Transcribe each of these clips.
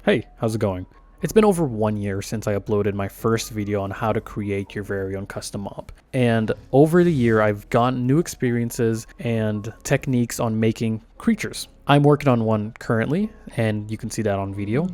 Hey, how's it going? It's been over 1 year since I uploaded my first video on how to create your very own custom mob. And over the year, I've gotten new experiences and techniques on making creatures. I'm working on one currently, and you can see that on video.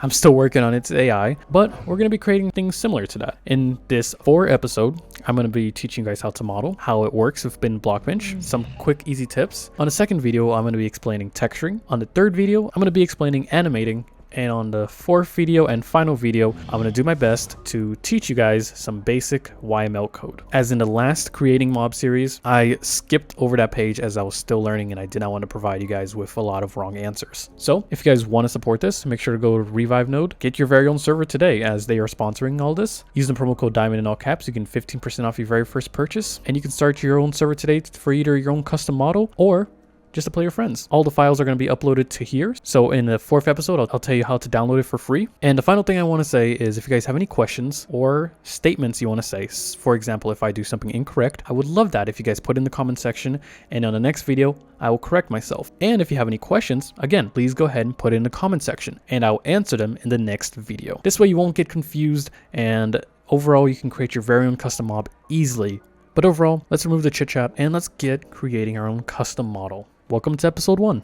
I'm still working on its AI, but we're going to be creating things similar to that. In this 4th episode, I'm going to be teaching you guys how to model, how it works within BlockBench, some quick, easy tips. On the 2nd video, I'm going to be explaining texturing. On the 3rd video, I'm going to be explaining animating. And on the 4th video and final video, I'm going to do my best to teach you guys some basic YML code. As in the last creating mob series, I skipped over that page as I was still learning and I did not want to provide you guys with a lot of wrong answers. So if you guys want to support this, make sure to go to Revivenode, get your very own server today as they are sponsoring all this. Use the promo code DIAMOND in all caps, you can 15% off your very first purchase, and you can start your own server today for either your own custom model or just to play your friends. All the files are going to be uploaded to here. So in the 4th episode, I'll tell you how to download it for free. And the final thing I want to say is if you guys have any questions or statements you want to say, for example, if I do something incorrect, I would love that if you guys put in the comment section, and on the next video, I will correct myself. And if you have any questions, again, please go ahead and put it in the comment section and I'll answer them in the next video. This way you won't get confused, and overall you can create your very own custom mob easily. But overall, let's remove the chit chat and let's get creating our own custom model. Welcome to episode 1.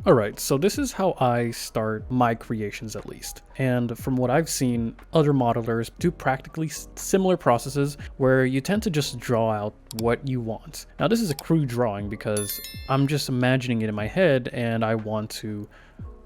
Alright, so this is how I start my creations at least. And from what I've seen, other modelers do practically similar processes where you tend to just draw out what you want. Now this is a crude drawing because I'm just imagining it in my head and I want to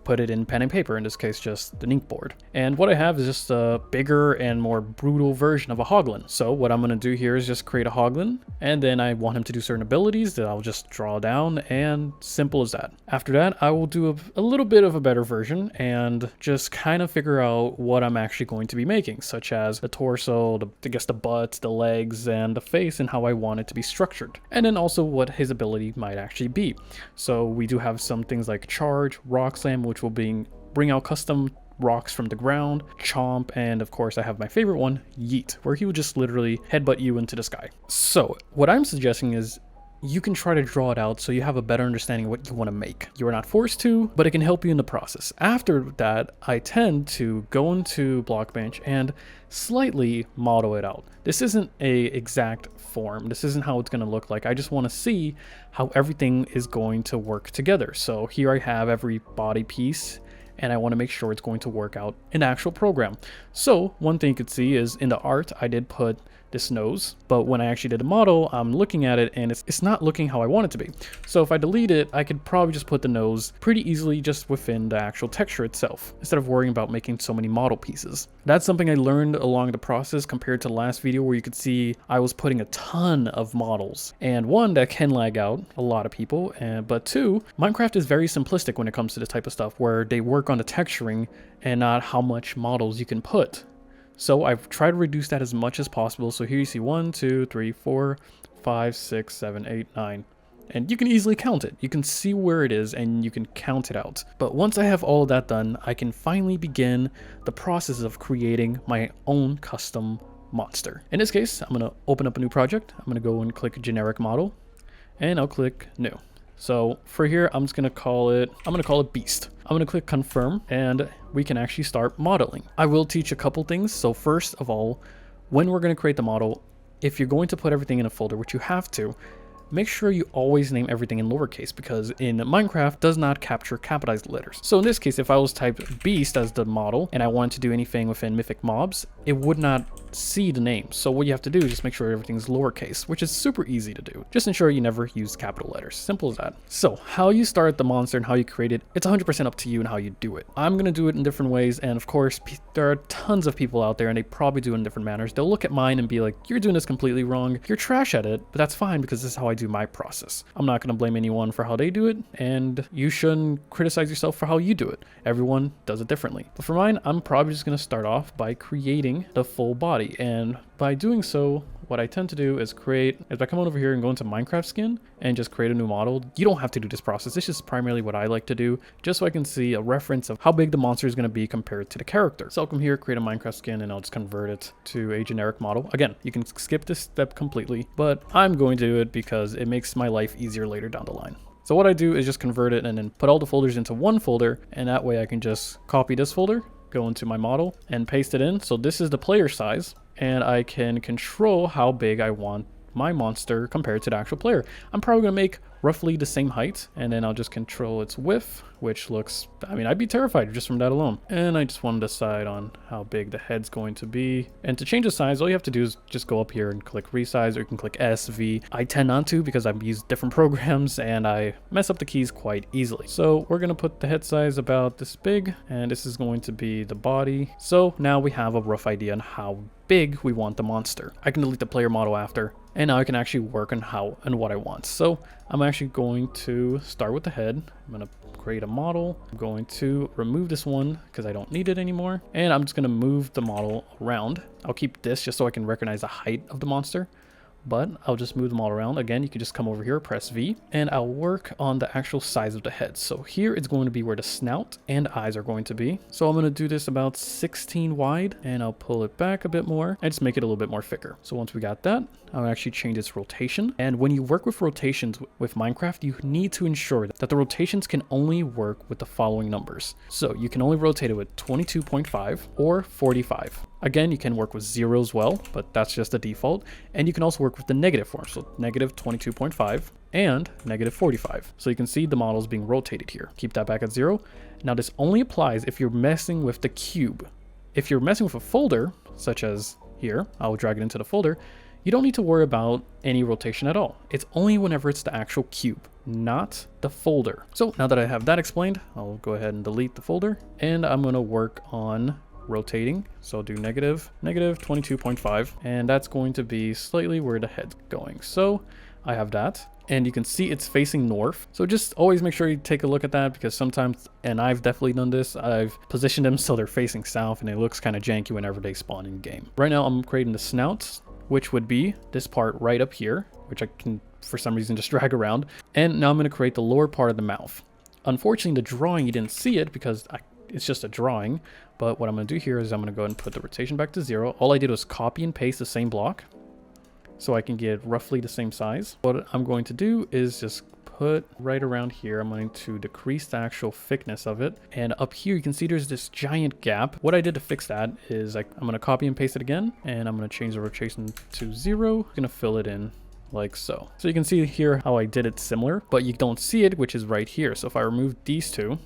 put it in pen and paper, in this case just an ink board. And what I have is just a bigger and more brutal version of a hoglin. So what I'm going to do here is just create a hoglin, and then I want him to do certain abilities that I'll just draw down, and simple as that. After that, I will do a little bit of a better version and just kind of figure out what I'm actually going to be making, such as the torso, the butt, the legs, and the face, and how I want it to be structured. And then also what his ability might actually be. So we do have some things like charge, rock slam, which will bring out custom rocks from the ground, chomp, and of course I have my favorite one, yeet, where he would just literally headbutt you into the sky. So what I'm suggesting is you can try to draw it out so you have a better understanding of what you want to make. You are not forced to, but it can help you in the process. After that, I tend to go into BlockBench and slightly model it out. This isn't a exact form. This isn't how it's going to look like. I just want to see how everything is going to work together. So here I have every body piece, and I want to make sure it's going to work out in the actual program. So one thing you could see is in the art, I did put this nose, but when I actually did the model, I'm looking at it and it's not looking how I want it to be. So if I delete it, I could probably just put the nose pretty easily just within the actual texture itself, instead of worrying about making so many model pieces. That's something I learned along the process compared to the last video where you could see I was putting a ton of models. And one, that can lag out a lot of people, but two, Minecraft is very simplistic when it comes to this type of stuff where they work on the texturing and not how much models you can put. So I've tried to reduce that as much as possible. So here you see 1, 2, 3, 4, 5, 6, 7, 8, 9. And you can easily count it. You can see where it is and you can count it out. But once I have all of that done, I can finally begin the process of creating my own custom monster. In this case, I'm going to open up a new project. I'm going to go and click generic model and I'll click new. So for here, I'm going to call it Beast. I'm going to click confirm and we can actually start modeling. I will teach a couple things. So first of all, when we're going to create the model, if you're going to put everything in a folder, which you have to, make sure you always name everything in lowercase, because in Minecraft does not capture capitalized letters. So in this case, if I was type Beast as the model and I wanted to do anything within Mythic Mobs, it would not see the name. So what you have to do is just make sure everything's lowercase, which is super easy to do. Just ensure you never use capital letters. Simple as that. So how you start the monster and how you create it, it's 100% up to you and how you do it. I'm going to do it in different ways. And of course, there are tons of people out there and they probably do it in different manners. They'll look at mine and be like, you're doing this completely wrong. You're trash at it, but that's fine because this is how I do my process. I'm not going to blame anyone for how they do it, and you shouldn't criticize yourself for how you do it. Everyone does it differently. But for mine, I'm probably just going to start off by creating the full body, and by doing so, what I tend to do is I come over here and go into Minecraft skin and just create a new model. You don't have to do this process. This is primarily what I like to do, just so I can see a reference of how big the monster is going to be compared to the character. So I'll come here, create a Minecraft skin, and I'll just convert it to a generic model. Again, you can skip this step completely, but I'm going to do it because it makes my life easier later down the line. So what I do is just convert it and then put all the folders into one folder, and that way I can just copy this folder, go into my model, and paste it in. So this is the player size, and I can control how big I want my monster compared to the actual player. I'm probably going to make roughly the same height, and then I'll just control its width, which looks, I mean, I'd be terrified just from that alone. And I just want to decide on how big the head's going to be. And to change the size, all you have to do is just go up here and click resize, or you can click S, V. I tend not to because I've used different programs and I mess up the keys quite easily. So we're going to put the head size about this big, and this is going to be the body. So now we have a rough idea on how big we want the monster. I can delete the player model after, and now I can actually work on how and what I want. So I'm actually going to start with the head. I'm going to create a model. I'm going to remove this one because I don't need it anymore. And I'm just going to move the model around. I'll keep this just so I can recognize the height of the monster, but I'll just move them all around. Again, you can just come over here, press V, and I'll work on the actual size of the head. So here it's going to be where the snout and eyes are going to be. So I'm going to do this about 16 wide, and I'll pull it back a bit more and just make it a little bit more thicker. So once we got that, I'll actually change its rotation. And when you work with rotations with Minecraft, you need to ensure that the rotations can only work with the following numbers. So you can only rotate it with 22.5 or 45. Again, you can work with 0 as well, but that's just the default. And you can also work with the negative form, so negative 22.5 and negative 45. So you can see the models being rotated here. Keep that back at 0. Now this only applies if you're messing with the cube. If you're messing with a folder, such as here, I'll drag it into the folder, you don't need to worry about any rotation at all. It's only whenever it's the actual cube, not the folder. So now that I have that explained, I'll go ahead and delete the folder, and I'm going to work on rotating. So I'll do negative 22.5, and that's going to be slightly where the head's going. So I have that, and you can see it's facing north. So just always make sure you take a look at that, because sometimes, and I've definitely done this, I've positioned them so they're facing south and it looks kind of janky whenever they spawn in game. Right now I'm creating the snouts, which would be this part right up here, which I can for some reason just drag around. And now I'm going to create the lower part of the mouth. Unfortunately, the drawing, you didn't see it because it's just a drawing. But what I'm going to do here is I'm going to go ahead and put the rotation back to 0. All I did was copy and paste the same block so I can get roughly the same size. What I'm going to do is just put right around here. I'm going to decrease the actual thickness of it. And up here, you can see there's this giant gap. What I did to fix that is I'm going to copy and paste it again, and I'm going to change the rotation to 0. I'm going to fill it in like so. So you can see here how I did it similar, but you don't see it, which is right here. So if I remove these two,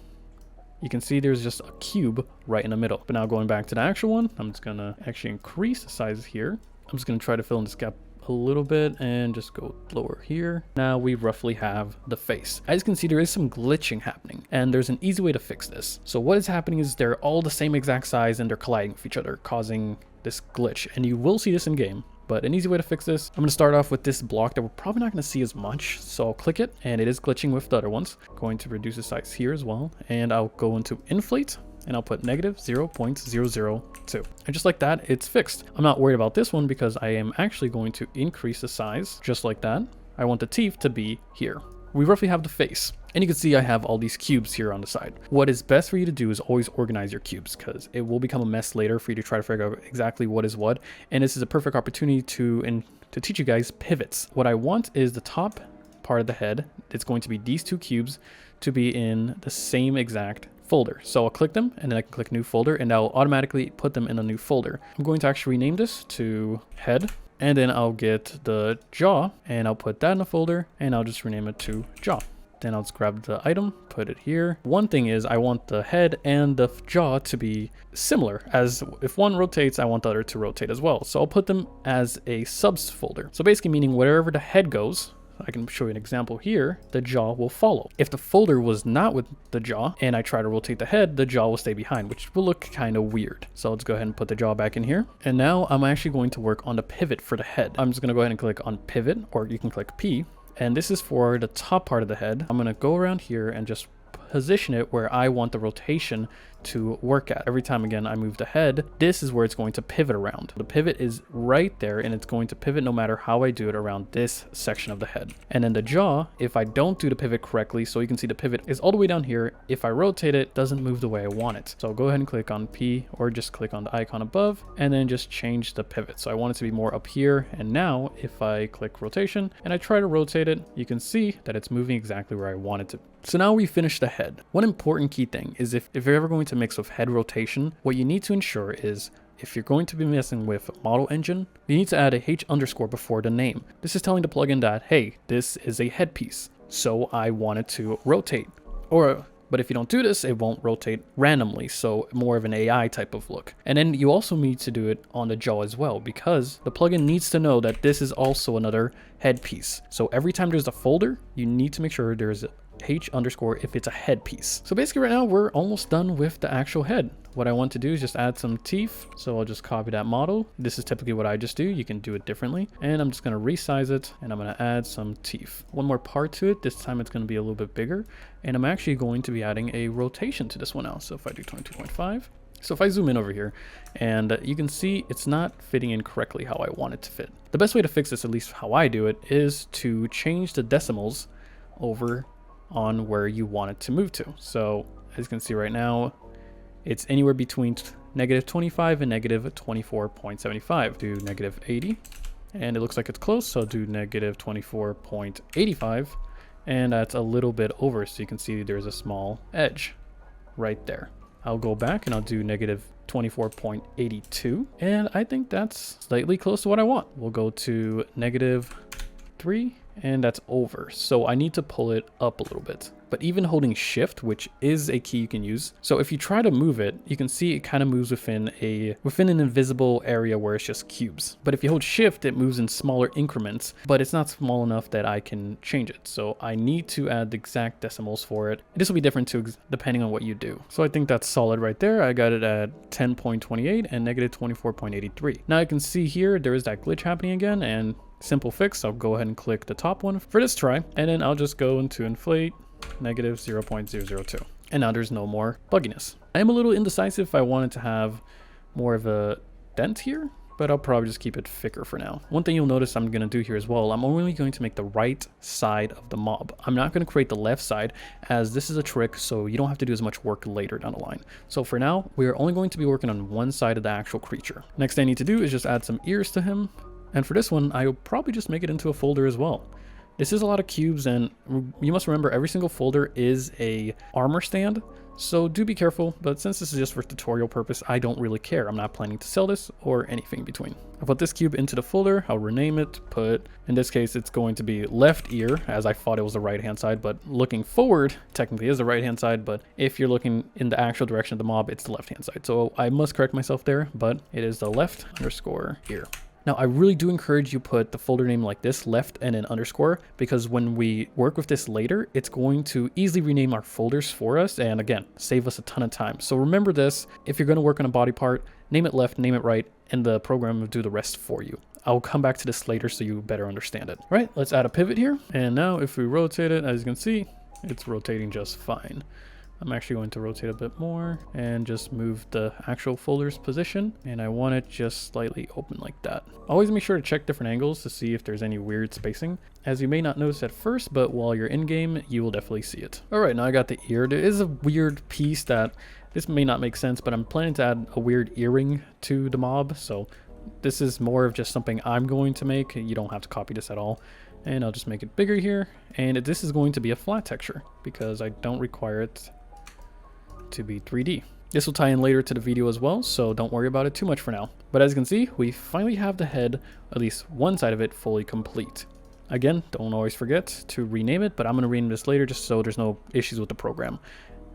you can see there's just a cube right in the middle. But now going back to the actual one, I'm just gonna actually increase the size here. I'm just gonna try to fill in this gap a little bit and just go lower here. Now we roughly have the face. As you can see, there is some glitching happening, and there's an easy way to fix this. So what is happening is they're all the same exact size and they're colliding with each other, causing this glitch. And you will see this in game. But an easy way to fix this, I'm going to start off with this block that we're probably not going to see as much. So I'll click it, and it is glitching with the other ones. Going to reduce the size here as well. And I'll go into inflate, and I'll put negative 0.002. And just like that, it's fixed. I'm not worried about this one because I am actually going to increase the size just like that. I want the teeth to be here. We roughly have the face. And you can see I have all these cubes here on the side. What is best for you to do is always organize your cubes, because it will become a mess later for you to try to figure out exactly what is what. And this is a perfect opportunity to teach you guys pivots. What I want is the top part of the head. It's going to be these two cubes to be in the same exact folder. So I'll click them, and then I can click new folder, and I'll automatically put them in a new folder. I'm going to actually rename this to head. And then I'll get the jaw, and I'll put that in a folder, and I'll just rename it to jaw. Then I'll just grab the item, put it here. One thing is I want the head and the jaw to be similar, as if one rotates, I want the other to rotate as well. So I'll put them as a subs folder. So basically meaning wherever the head goes, I can show you an example here, the jaw will follow. If the folder was not with the jaw and I try to rotate the head, the jaw will stay behind, which will look kind of weird. So let's go ahead and put the jaw back in here. And now I'm actually going to work on the pivot for the head. I'm just going to go ahead and click on pivot, or you can click P. And this is for the top part of the head. I'm going to go around here and just position it where I want the rotation to work at. Every time again I move the head, this is where it's going to pivot around. The pivot is right there, and it's going to pivot no matter how I do it around this section of the head. And then the jaw, if I don't do the pivot correctly, so you can see the pivot is all the way down here, if I rotate it, doesn't move the way I want it. So I'll go ahead and click on P, or just click on the icon above and then just change the pivot. So I want it to be more up here, and now if I click rotation and I try to rotate it, you can see that it's moving exactly where I want it to. So now we finished the head. One important key thing is if you're ever going to mix with head rotation, what you need to ensure is if you're going to be messing with model engine, you need to add a H underscore before the name. This is telling the plugin that, hey, this is a headpiece, so I want it to rotate. But if you don't do this, it won't rotate randomly, so more of an AI type of look. And then you also need to do it on the jaw as well, because the plugin needs to know that this is also another headpiece. So every time there's a folder, you need to make sure there's a H underscore if it's a headpiece. So basically right now we're almost done with the actual head. What I want to do is just add some teeth. So I'll just copy that model. This is typically what I just do. You can do it differently. And I'm just going to resize it, and I'm going to add some teeth. One more part to it. This time it's going to be a little bit bigger. And I'm actually going to be adding a rotation to this one now. So if I do 22.5. So if I zoom in over here, and you can see it's not fitting in correctly how I want it to fit. The best way to fix this, at least how I do it, is to change the decimals over on where you want it to move to. So as you can see right now, it's anywhere between -25 and -24.75. Do -80, and it looks like it's close, so do -24.85, and that's a little bit over, so you can see there's a small edge right there. I'll go back and I'll do -24.82, and I think that's slightly close to what I want. We'll go to -3, and that's over. So I need to pull it up a little bit. But even holding shift, which is a key you can use. So if you try to move it, you can see it kind of moves within an invisible area where it's just cubes. But if you hold shift, it moves in smaller increments, but it's not small enough that I can change it. So I need to add the exact decimals for it. This will be different too, depending on what you do. So I think that's solid right there. I got it at 10.28 and -24.83. Now I can see here, there is that glitch happening again, and simple fix. I'll go ahead and click the top one for this try, and then I'll just go into inflate -0.002. And now there's no more bugginess. I am a little indecisive if I wanted to have more of a dent here, but I'll probably just keep it thicker for now. One thing you'll notice I'm going to do here as well, I'm only going to make the right side of the mob. I'm not going to create the left side, as this is a trick, so you don't have to do as much work later down the line. So for now, we're only going to be working on one side of the actual creature. Next thing I need to do is just add some ears to him. And for this one, I'll probably just make it into a folder as well. This is a lot of cubes, and you must remember every single folder is a armor stand, so do be careful. But since this is just for tutorial purpose, I don't really care. I'm not planning to sell this or anything in between. I'll put this cube into the folder. I'll rename it, in this case, it's going to be left ear, as I thought it was the right hand side, but looking forward, technically is the right hand side, but if you're looking in the actual direction of the mob, it's the left hand side. So I must correct myself there, but it is the left underscore ear. Now, I really do encourage you put the folder name like this, left and an underscore, because when we work with this later, it's going to easily rename our folders for us, and again, save us a ton of time. So remember this, if you're going to work on a body part, name it left, name it right, and the program will do the rest for you. I'll come back to this later so you better understand it. All right, let's add a pivot here. And now if we rotate it, as you can see, it's rotating just fine. I'm actually going to rotate a bit more and just move the actual folder's position, and I want it just slightly open like that. Always make sure to check different angles to see if there's any weird spacing, as you may not notice at first, but while you're in game, you will definitely see it. All right, now I got the ear. There is a weird piece that this may not make sense, but I'm planning to add a weird earring to the mob. So this is more of just something I'm going to make. You don't have to copy this at all. And I'll just make it bigger here. And this is going to be a flat texture because I don't require it to be 3D. This will tie in later to the video as well, so don't worry about it too much for now. But as you can see, we finally have the head, at least one side of it, fully complete. Again, don't always forget to rename it, but I'm going to rename this later just so there's no issues with the program.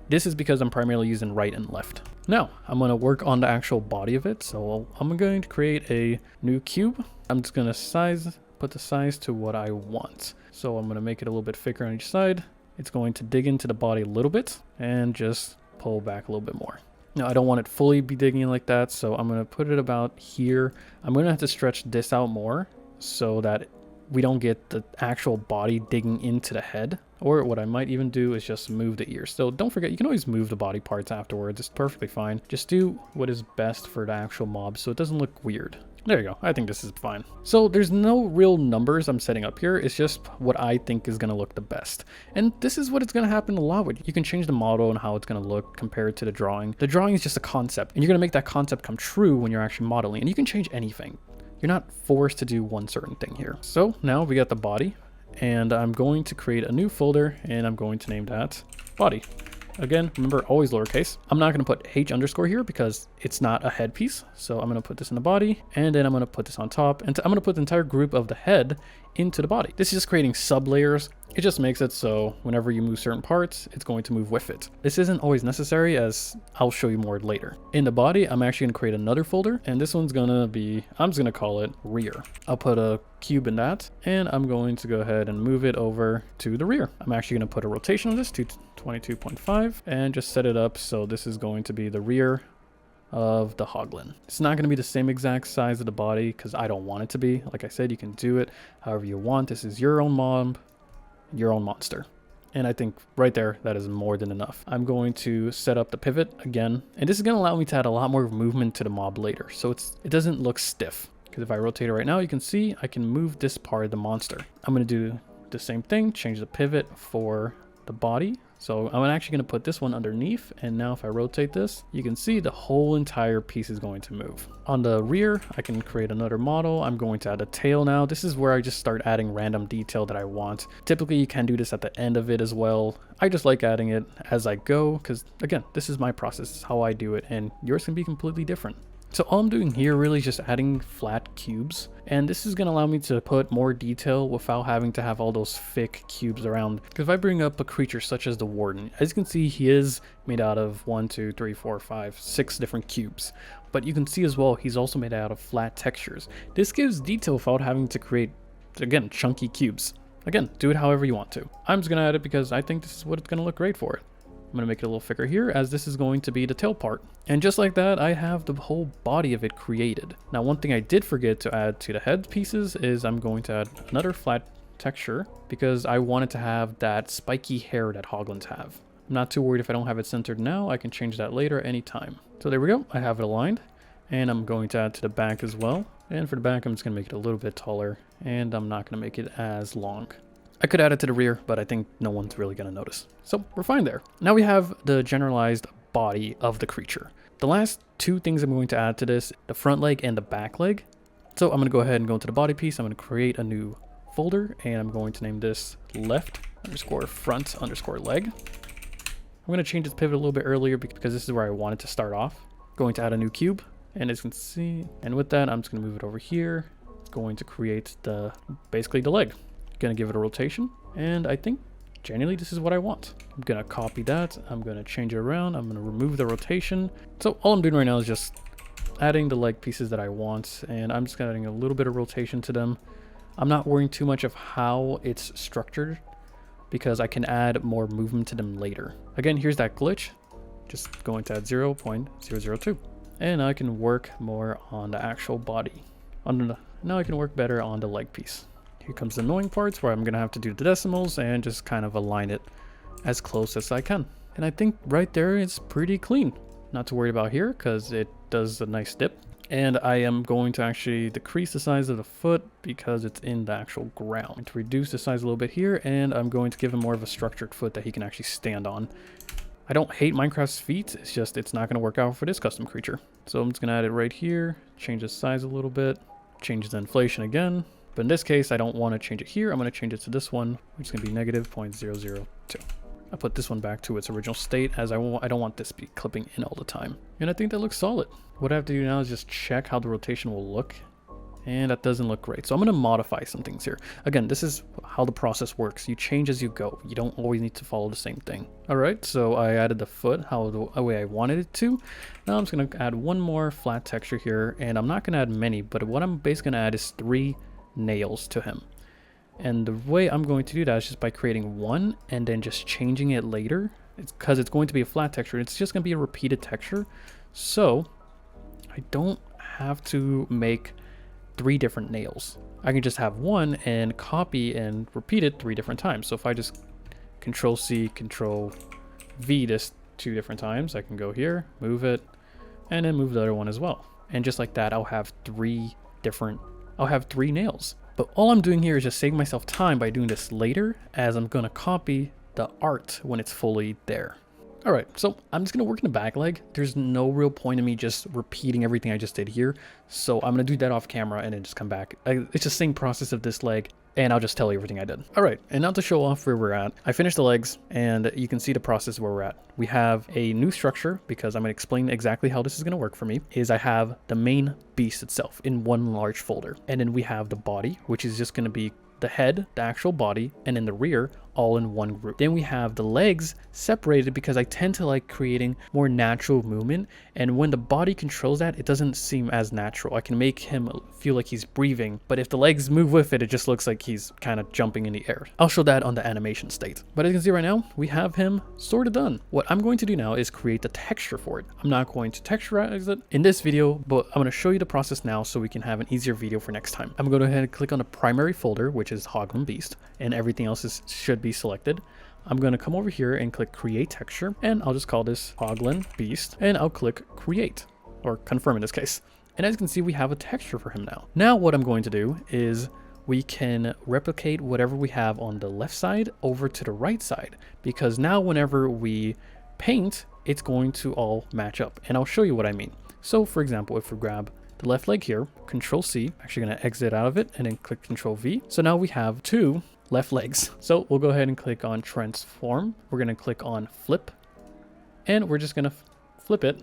This is because I'm primarily using right and left. Now, I'm going to work on the actual body of it, so I'm going to create a new cube. I'm just going to put the size to what I want. So I'm going to make it a little bit thicker on each side. It's going to dig into the body a little bit and just pull back a little bit more. Now, I don't want it fully be digging in like that, so I'm going to put it about here. I'm going to have to stretch this out more so that we don't get the actual body digging into the head. Or what I might even do is just move the ears. So don't forget, you can always move the body parts afterwards. It's perfectly fine. Just do what is best for the actual mob so it doesn't look weird. There you go. I think this is fine. So there's no real numbers I'm setting up here. It's just what I think is going to look the best. And this is what it's going to happen a lot with. You can change the model and how it's going to look compared to the drawing. The drawing is just a concept, and you're going to make that concept come true when you're actually modeling. And you can change anything. You're not forced to do one certain thing here. So now we got the body, and I'm going to create a new folder, and I'm going to name that body. Again, remember, always lowercase. I'm not going to put H underscore here because it's not a head piece. So I'm going to put this in the body, and then I'm going to put this on top, and I'm going to put the entire group of the head into the body. This is just creating sub layers. It just makes it so whenever you move certain parts, it's going to move with it. This isn't always necessary, as I'll show you more later. In the body, I'm actually going to create another folder, and this one's going to be, I'm just going to call it rear. I'll put a cube in that, and I'm going to go ahead and move it over to the rear. I'm actually going to put a rotation on this to 22.5 and just set it up so this is going to be the rear of the hoglin. It's not going to be the same exact size of the body because I don't want it to be. Like I said, you can do it however you want. This is your own mob, your own monster. And I think right there, that is more than enough. I'm going to set up the pivot again, and this is going to allow me to add a lot more movement to the mob later, so it doesn't look stiff. Because if I rotate it right now, you can see I can move this part of the monster. I'm going to do the same thing, change the pivot for the body. So I'm actually going to put this one underneath, and now if I rotate this, you can see the whole entire piece is going to move. On the rear, I can create another model. I'm going to add a tail now. This is where I just start adding random detail that I want. Typically, you can do this at the end of it as well. I just like adding it as I go because, again, this is my process. This is how I do it, and yours can be completely different. So all I'm doing here really is just adding flat cubes, and this is going to allow me to put more detail without having to have all those thick cubes around. Because if I bring up a creature such as the Warden, as you can see, he is made out of 1, 2, 3, 4, 5, 6 different cubes. But you can see as well, he's also made out of flat textures. This gives detail without having to create, again, chunky cubes. Again, do it however you want to. I'm just going to add it because I think this is what it's going to look great for it. I'm going to make it a little thicker here, as this is going to be the tail part. And just like that, I have the whole body of it created. Now, one thing I did forget to add to the head pieces is I'm going to add another flat texture because I wanted to have that spiky hair that hoglins have. I'm not too worried if I don't have it centered now. I can change that later anytime. So there we go. I have it aligned, and I'm going to add to the back as well. And for the back, I'm just going to make it a little bit taller, and I'm not going to make it as long. I could add it to the rear, but I think no one's really going to notice. So we're fine there. Now we have the generalized body of the creature. The last two things I'm going to add to this, the front leg and the back leg. So I'm going to go ahead and go into the body piece. I'm going to create a new folder, and I'm going to name this left_front_leg. I'm going to change its pivot a little bit earlier because this is where I wanted to start off. Going to add a new cube, and as you can see, and with that, I'm just going to move it over here. It's going to create basically the leg. Gonna give it a rotation, and I think generally this is what I want. I'm gonna copy that, I'm gonna change it around, I'm gonna remove the rotation. So all I'm doing right now is just adding the leg pieces that I want, and I'm just adding a little bit of rotation to them. I'm not worrying too much of how it's structured because I can add more movement to them later. Again, here's that glitch, just going to add 0.002, and I can work more on the actual body. Now I can work better on the leg piece. Here comes the annoying parts where I'm going to have to do the decimals and just kind of align it as close as I can. And I think right there it's pretty clean. Not to worry about here because it does a nice dip. And I am going to actually decrease the size of the foot because it's in the actual ground. To reduce the size a little bit here, and I'm going to give him more of a structured foot that he can actually stand on. I don't hate Minecraft's feet, it's just it's not going to work out for this custom creature. So I'm just going to add it right here, change the size a little bit, change the inflation again. But in this case, I don't want to change it here. I'm going to change it to this one, which is going to be -0.002. I put this one back to its original state as I don't want this to be clipping in all the time. And I think that looks solid. What I have to do now is just check how the rotation will look. And that doesn't look great. So I'm going to modify some things here. Again, this is how the process works. You change as you go. You don't always need to follow the same thing. All right, so I added the foot the way I wanted it to. Now I'm just going to add one more flat texture here. And I'm not going to add many, but what I'm basically going to add is 3 nails to him. And the way I'm going to do that is just by creating one and then just changing it later. It's because it's going to be a flat texture. It's just going to be a repeated texture. So I don't have to make 3 different nails. I can just have one and copy and repeat it 3 different times. So if I just Control C, Control V this 2 different times, I can go here, move it, and then move the other one as well. And just like that, I'll have 3 nails. But all I'm doing here is just saving myself time by doing this later, as I'm gonna copy the art when it's fully there. All right, so I'm just gonna work in the back leg. There's no real point in me just repeating everything I just did here. So I'm gonna do that off camera and then just come back. It's the same process of this leg, and I'll just tell you everything I did. All right, and now to show off where we're at, I finished the legs and you can see the process where we're at. We have a new structure, because I'm gonna explain exactly how this is gonna work for me, is I have the main beast itself in one large folder. And then we have the body, which is just gonna be the head, the actual body, and in the rear, all in one group. Then we have the legs separated, because I tend to like creating more natural movement, and when the body controls that, it doesn't seem as natural. I can make him feel like he's breathing, but if the legs move with it, it just looks like he's kind of jumping in the air. I'll show that on the animation state. But as you can see right now, we have him sort of done. What I'm going to do now is create the texture for it. I'm not going to texturize it in this video, but I'm going to show you the process now so we can have an easier video for next time. I'm going to go ahead and click on the primary folder, which is Hoglin Beast, and everything else should be selected. I'm going to come over here and click create texture, and I'll just call this Hoglin Beast, and I'll click create, or confirm in this case. And as you can see, we have a texture for him now. Now what I'm going to do is we can replicate whatever we have on the left side over to the right side, because now whenever we paint, it's going to all match up, and I'll show you what I mean. So for example, if we grab the left leg here, Control C, actually going to exit out of it and then click Control V. So now we have 2 left legs. So we'll go ahead and click on transform. We're going to click on flip, and we're just going to flip it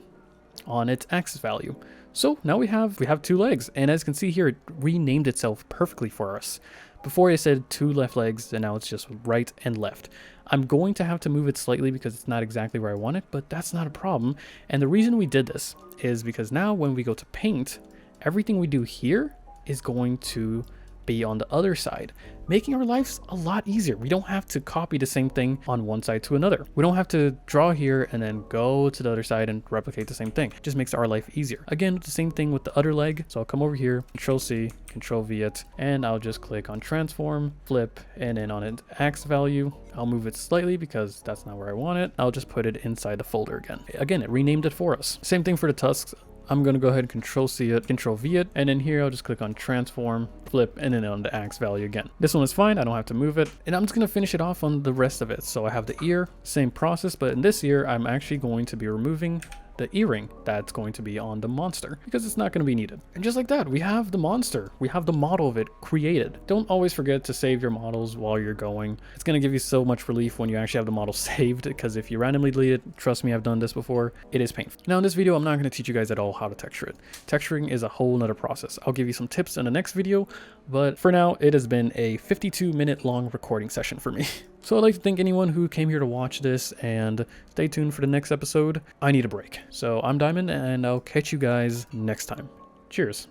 on its axis value. So now we have 2 legs, and as you can see here, it renamed itself perfectly for us. Before I said 2 left legs, and now it's just right and left. I'm going to have to move it slightly because it's not exactly where I want it, but that's not a problem. And the reason we did this is because now when we go to paint, everything we do here is going to be on the other side, making our lives a lot easier. We don't have to copy the same thing on one side to another. We don't have to draw here and then go to the other side and replicate the same thing. It just makes our life easier. Again, the same thing with the other leg. So I'll come over here, Control C, Control V it, and I'll just click on transform, flip, and then on its X value, I'll move it slightly because that's not where I want it. I'll just put it inside the folder again. Again, it renamed it for us. Same thing for the tusks. I'm going to go ahead and Control C it, Control V it, and then here I'll just click on transform, flip, and then on the X value again. This one is fine, I don't have to move it, and I'm just going to finish it off on the rest of it. So I have the ear, same process, but in this ear, I'm actually going to be removing the earring that's going to be on the monster because it's not going to be needed. And just like that, we have the monster. We have the model of it created. Don't always forget to save your models while you're going. It's going to give you so much relief when you actually have the model saved, because if you randomly delete it, trust me, I've done this before, it is painful. Now in this video, I'm not going to teach you guys at all how to texture it. Texturing is a whole nother process. I'll give you some tips in the next video, but for now, it has been a 52-minute long recording session for me. So I'd like to thank anyone who came here to watch this, and stay tuned for the next episode. I need a break. So I'm Diamond, and I'll catch you guys next time. Cheers.